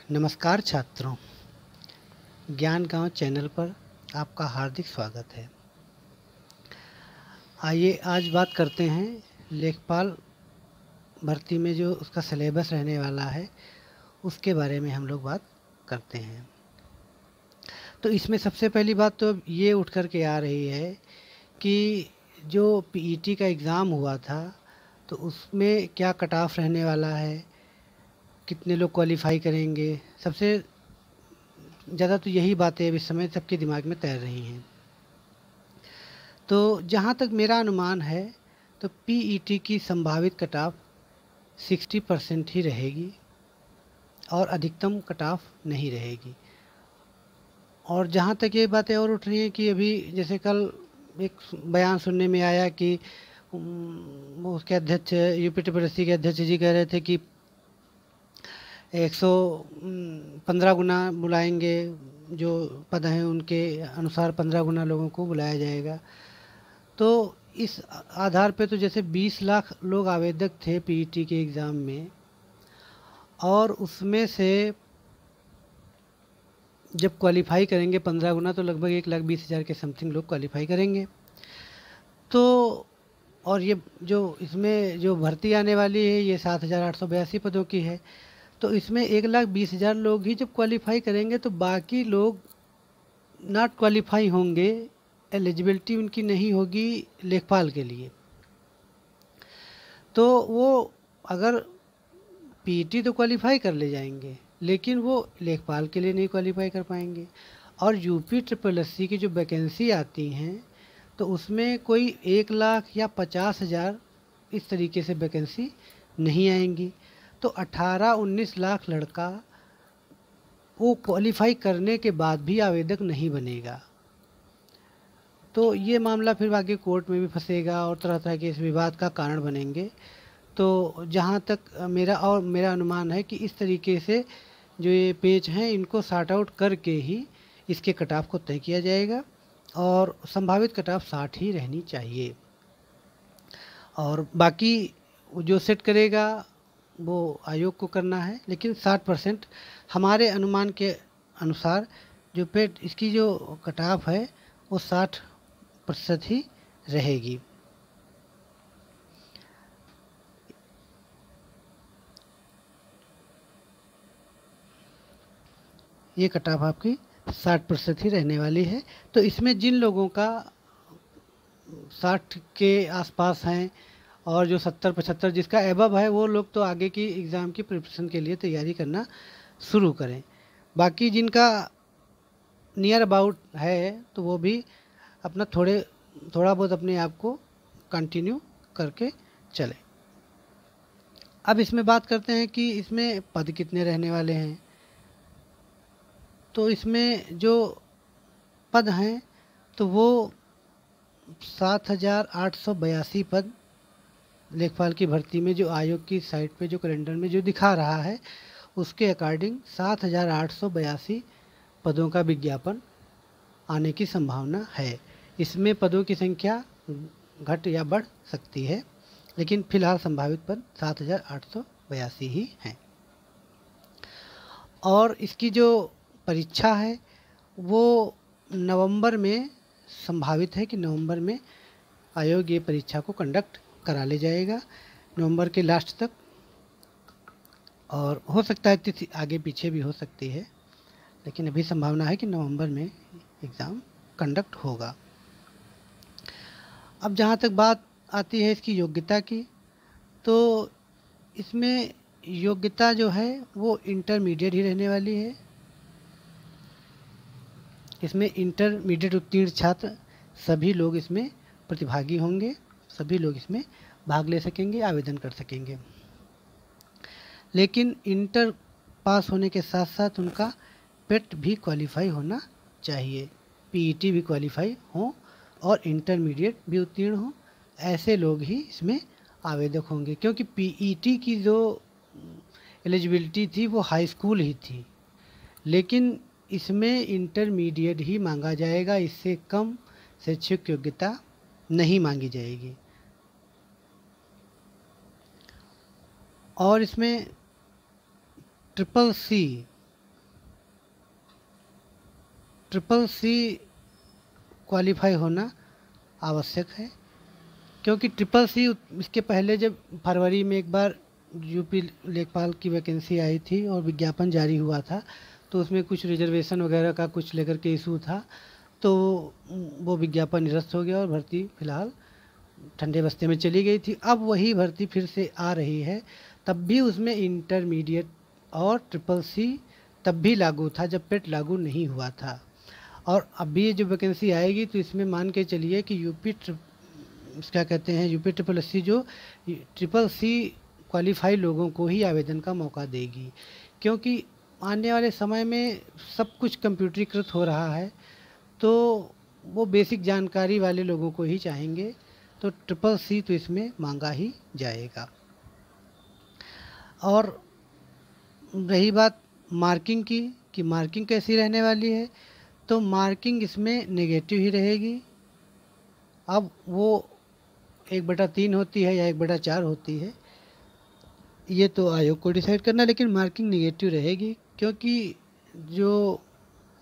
नमस्कार छात्रों, ज्ञान गांव चैनल पर आपका हार्दिक स्वागत है। आइए आज बात करते हैं लेखपाल भर्ती में जो उसका सिलेबस रहने वाला है उसके बारे में हम लोग बात करते हैं। तो इसमें सबसे पहली बात तो ये उठ कर के आ रही है कि जो पीईटी का एग्ज़ाम हुआ था तो उसमें क्या कट ऑफ रहने वाला है, कितने लोग क्वालिफाई करेंगे। सबसे ज़्यादा तो यही बातें अब इस समय सबके दिमाग में तैर रही हैं। तो जहाँ तक मेरा अनुमान है तो पीईटी की संभावित कट ऑफ 60% ही रहेगी और अधिकतम कट ऑफ नहीं रहेगी। और जहाँ तक ये बातें और उठ रही हैं कि अभी जैसे कल एक बयान सुनने में आया कि उसके अध्यक्ष यूपी टीपीएससी के अध्यक्ष जी कह रहे थे कि 115 गुना बुलाएंगे, जो पद हैं उनके अनुसार 15 गुना लोगों को बुलाया जाएगा। तो इस आधार पे तो जैसे 20 लाख लोग आवेदक थे पीईटी के एग्ज़ाम में, और उसमें से जब क्वालिफाई करेंगे 15 गुना तो लगभग 1,20,000 के समथिंग लोग क्वालिफाई करेंगे। तो और ये जो इसमें जो भर्ती आने वाली है ये 7,882 पदों की है। तो इसमें 1,20,000 लोग ही जब क्वालिफाई करेंगे तो बाकी लोग नॉट क्वालिफाई होंगे, एलिजिबिलिटी उनकी नहीं होगी लेखपाल के लिए। तो वो अगर पीईटी तो क्वालिफाई कर ले जाएंगे लेकिन वो लेखपाल के लिए नहीं क्वालिफाई कर पाएंगे। और यूपी ट्रिपल की जो वैकेंसी आती हैं तो उसमें कोई 1 लाख या 50,000 इस तरीके से वैकेंसी नहीं आएंगी। तो 18-19 लाख लड़का वो क्वालिफाई करने के बाद भी आवेदक नहीं बनेगा। तो ये मामला फिर आगे कोर्ट में भी फंसेगा और तरह तरह के इस विवाद का कारण बनेंगे। तो जहाँ तक मेरा अनुमान है कि इस तरीके से जो ये पेच हैं इनको सॉर्ट आउट करके ही इसके कट ऑफ को तय किया जाएगा और संभावित कट ऑफ 60 ही रहनी चाहिए। और बाकी जो सेट करेगा वो आयोग को करना है, लेकिन 60% हमारे अनुमान के अनुसार जो पेट इसकी जो कट ऑफ है वो 60% ही रहेगी। ये कट ऑफ आपकी 60% ही रहने वाली है। तो इसमें जिन लोगों का 60 के आसपास हैं और जो 70-75 जिसका एबव है वो लोग तो आगे की एग्ज़ाम की प्रिपरेशन के लिए तैयारी करना शुरू करें। बाकी जिनका नियर अबाउट है तो वो भी अपना थोड़ा बहुत अपने आप को कंटिन्यू करके चलें। अब इसमें बात करते हैं कि इसमें पद कितने रहने वाले हैं। तो इसमें जो पद हैं तो वो 7,882 पद लेखपाल की भर्ती में जो आयोग की साइट पे जो कैलेंडर में जो दिखा रहा है उसके अकॉर्डिंग 7,882 पदों का विज्ञापन आने की संभावना है। इसमें पदों की संख्या घट या बढ़ सकती है, लेकिन फिलहाल संभावित पद 7,882 ही हैं। और इसकी जो परीक्षा है वो नवंबर में संभावित है कि नवंबर में आयोग ये परीक्षा को कंडक्ट करा ले जाएगा, नवंबर के लास्ट तक। और हो सकता है तिथि आगे पीछे भी हो सकती है, लेकिन अभी संभावना है कि नवंबर में एग्ज़ाम कंडक्ट होगा। अब जहाँ तक बात आती है इसकी योग्यता की, तो इसमें योग्यता जो है वो इंटरमीडिएट ही रहने वाली है। इसमें इंटरमीडिएट उत्तीर्ण छात्र सभी लोग इसमें प्रतिभागी होंगे, सभी लोग इसमें भाग ले सकेंगे, आवेदन कर सकेंगे। लेकिन इंटर पास होने के साथ साथ उनका पेट भी क्वालिफाई होना चाहिए, पीईटी भी क्वालिफाई हो और इंटरमीडिएट भी उत्तीर्ण हो। ऐसे लोग ही इसमें आवेदक होंगे, क्योंकि पीईटी की जो एलिजिबिलिटी थी वो हाई स्कूल ही थी, लेकिन इसमें इंटरमीडिएट ही मांगा जाएगा, इससे कम शैक्षिक योग्यता नहीं मांगी जाएगी। और इसमें triple C triple C qualify होना आवश्यक है, क्योंकि ट्रिपल सी इसके पहले जब फरवरी में एक बार यूपी लेखपाल की वैकेंसी आई थी और विज्ञापन जारी हुआ था, तो उसमें कुछ रिजर्वेशन वगैरह का कुछ लेकर के इशू था, तो वो विज्ञापन निरस्त हो गया और भर्ती फ़िलहाल ठंडे बस्ते में चली गई थी। अब वही भर्ती फिर से आ रही है, तब भी उसमें इंटरमीडिएट और ट्रिपल सी तब भी लागू था जब पेट लागू नहीं हुआ था। और अभी ये जो वैकेंसी आएगी तो इसमें मान के चलिए कि क्या कहते हैं, यूपी ट्रिपल एस सी जो ट्रिपल सी क्वालिफाई लोगों को ही आवेदन का मौका देगी, क्योंकि आने वाले समय में सब कुछ कंप्यूटरीकृत हो रहा है, तो वो बेसिक जानकारी वाले लोगों को ही चाहेंगे, तो ट्रिपल सी तो इसमें मांगा ही जाएगा। और रही बात मार्किंग की कि मार्किंग कैसी रहने वाली है, तो मार्किंग इसमें नेगेटिव ही रहेगी। अब वो 1/3 होती है या 1/4 होती है, ये तो आयोग को डिसाइड करना, लेकिन मार्किंग नेगेटिव रहेगी, क्योंकि जो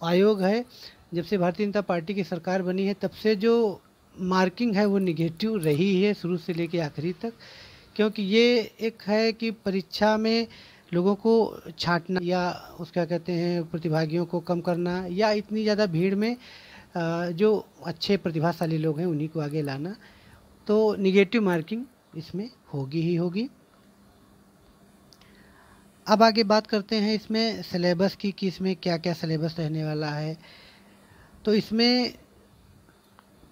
आयोग है, जब से भारतीय जनता पार्टी की सरकार बनी है तब से जो मार्किंग है वो नेगेटिव रही है शुरू से लेकर आखिरी तक। क्योंकि ये एक है कि परीक्षा में लोगों को छांटना या उसका कहते हैं प्रतिभागियों को कम करना, या इतनी ज़्यादा भीड़ में जो अच्छे प्रतिभाशाली लोग हैं उन्हीं को आगे लाना, तो निगेटिव मार्किंग इसमें होगी ही होगी। अब आगे बात करते हैं इसमें सिलेबस की कि इसमें क्या क्या सिलेबस रहने वाला है। तो इसमें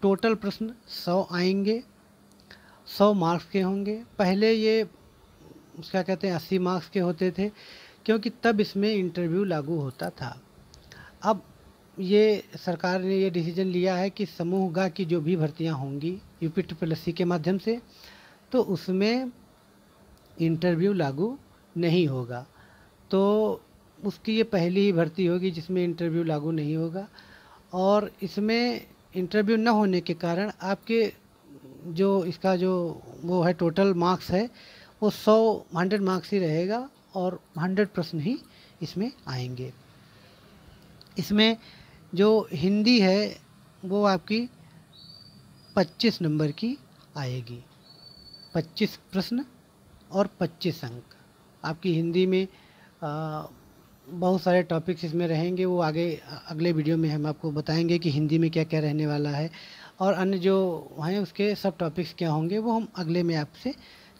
टोटल प्रश्न 100 आएंगे, 100 मार्क्स के होंगे। पहले ये उसका कहते हैं 80 मार्क्स के होते थे, क्योंकि तब इसमें इंटरव्यू लागू होता था। अब ये सरकार ने ये डिसीजन लिया है कि समूह ग की जो भी भर्तियां होंगी यूपी ट्रिपल एस सी के माध्यम से, तो उसमें इंटरव्यू लागू नहीं होगा। तो उसकी ये पहली ही भर्ती होगी जिसमें इंटरव्यू लागू नहीं होगा। और इसमें इंटरव्यू न होने के कारण आपके जो इसका जो वो है टोटल मार्क्स है वो 100 मार्क्स ही रहेगा और 100 प्रश्न ही इसमें आएंगे। इसमें जो हिंदी है वो आपकी 25 नंबर की आएगी, 25 प्रश्न और 25 अंक आपकी हिंदी में। बहुत सारे टॉपिक्स इसमें रहेंगे, वो आगे अगले वीडियो में हम आपको बताएंगे कि हिंदी में क्या क्या रहने वाला है, और अन्य जो हैं उसके सब टॉपिक्स क्या होंगे वो हम अगले में आपसे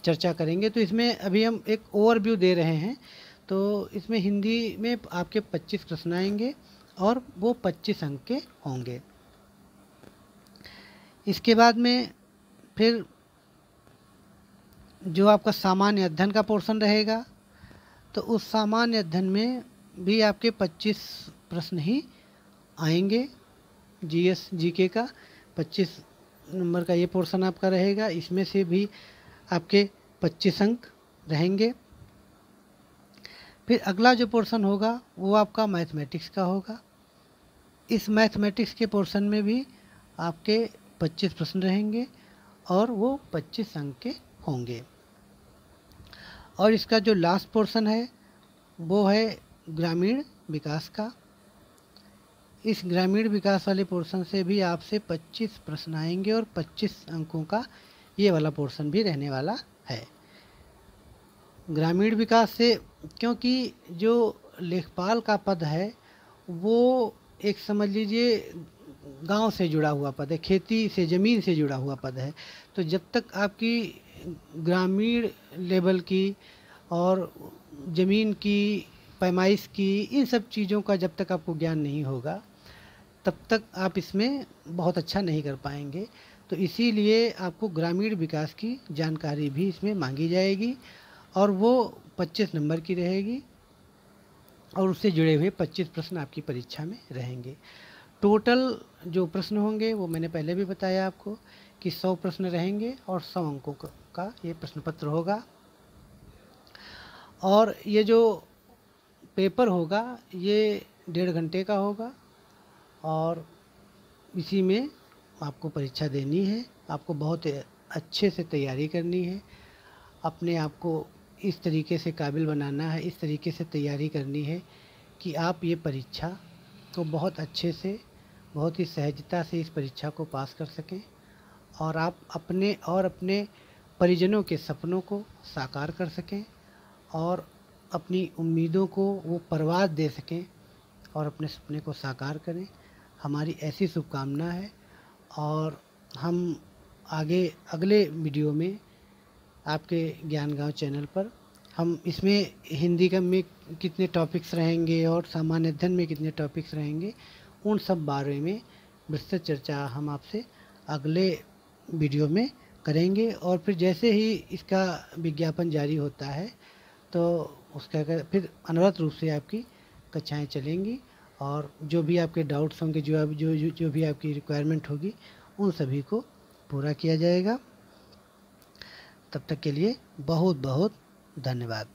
चर्चा करेंगे। तो इसमें अभी हम एक ओवरव्यू दे रहे हैं। तो इसमें हिंदी में आपके 25 प्रश्न आएंगे और वो 25 अंक के होंगे। इसके बाद में फिर जो आपका सामान्य अध्ययन का पोर्शन रहेगा, तो उस सामान्य अध्ययन में भी आपके 25 प्रश्न ही आएंगे। जीएस जीके का 25 नंबर का ये पोर्शन आपका रहेगा, इसमें से भी आपके 25 अंक रहेंगे। फिर अगला जो पोर्शन होगा वो आपका मैथमेटिक्स का होगा। इस मैथमेटिक्स के पोर्शन में भी आपके 25 प्रश्न रहेंगे और वो 25 अंक के होंगे। और इसका जो लास्ट पोर्शन है वो है ग्रामीण विकास का। इस ग्रामीण विकास वाले पोर्शन से भी आपसे 25 प्रश्न आएंगे और 25 अंकों का ये वाला पोर्शन भी रहने वाला है। ग्रामीण विकास से, क्योंकि जो लेखपाल का पद है वो एक समझ लीजिए गांव से जुड़ा हुआ पद है, खेती से ज़मीन से जुड़ा हुआ पद है। तो जब तक आपकी ग्रामीण लेवल की और ज़मीन की पैमाइश की इन सब चीज़ों का जब तक आपको ज्ञान नहीं होगा तब तक आप इसमें बहुत अच्छा नहीं कर पाएंगे। तो इसीलिए आपको ग्रामीण विकास की जानकारी भी इसमें मांगी जाएगी और वो 25 नंबर की रहेगी और उससे जुड़े हुए 25 प्रश्न आपकी परीक्षा में रहेंगे। टोटल जो प्रश्न होंगे वो मैंने पहले भी बताया आपको कि 100 प्रश्न रहेंगे और 100 अंकों का ये प्रश्न पत्र होगा। और ये जो पेपर होगा ये 1.5 घंटे का होगा और इसी में आपको परीक्षा देनी है। आपको बहुत अच्छे से तैयारी करनी है, अपने आप को इस तरीके से काबिल बनाना है, इस तरीके से तैयारी करनी है कि आप ये परीक्षा तो बहुत अच्छे से, बहुत ही सहजता से इस परीक्षा को पास कर सकें और आप अपने परिजनों के सपनों को साकार कर सकें और अपनी उम्मीदों को वो परवाज़ दे सकें और अपने सपने को साकार करें। हमारी ऐसी शुभकामना है और हम आगे अगले वीडियो में आपके ज्ञान गाँव चैनल पर हम इसमें हिंदी का में कितने टॉपिक्स रहेंगे और सामान्य अध्ययन में कितने टॉपिक्स रहेंगे, उन सब बारे में विस्तृत चर्चा हम आपसे अगले वीडियो में करेंगे। और फिर जैसे ही इसका विज्ञापन जारी होता है तो उसका फिर अनवरत रूप से आपकी कक्षाएं चलेंगी और जो भी आपके डाउट्स होंगे, जो भी आपकी रिक्वायरमेंट होगी, उन सभी को पूरा किया जाएगा। तब तक के लिए बहुत बहुत धन्यवाद।